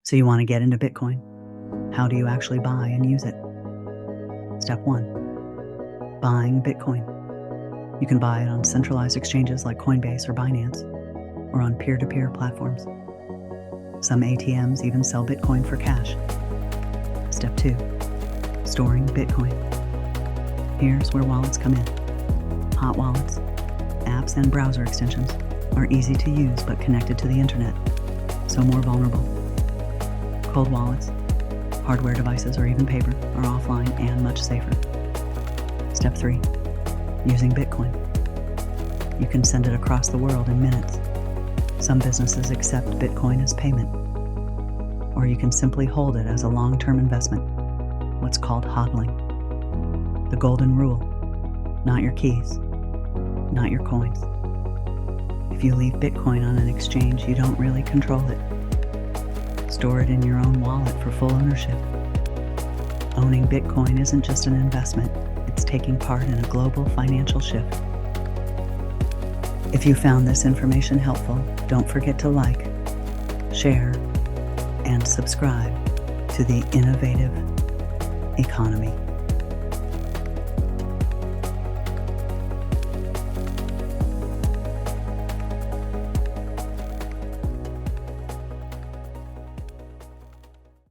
So you want to get into Bitcoin. How do you actually buy and use it? Step 1. Buying Bitcoin. You can buy it on centralized exchanges like Coinbase or Binance, or on peer-to-peer platforms. Some ATMs even sell Bitcoin for cash. Step 2. Storing Bitcoin. Here's where wallets come in. Hot wallets, apps and browser extensions are easy to use but connected to the internet, so more vulnerable. Cold wallets, hardware devices, or even paper are offline and much safer. Step 3. Using Bitcoin. You can send it across the world in minutes. Some businesses accept Bitcoin as payment, or you can simply hold it as a long-term investment, what's called hodling. The golden rule: not your keys, not your coins. If you leave Bitcoin on an exchange, you don't really control it. Store it in your own wallet for full ownership. Owning Bitcoin isn't just an investment, it's taking part in a global financial shift. If you found this information helpful, don't forget to like, share, and subscribe to the Innovative Economy.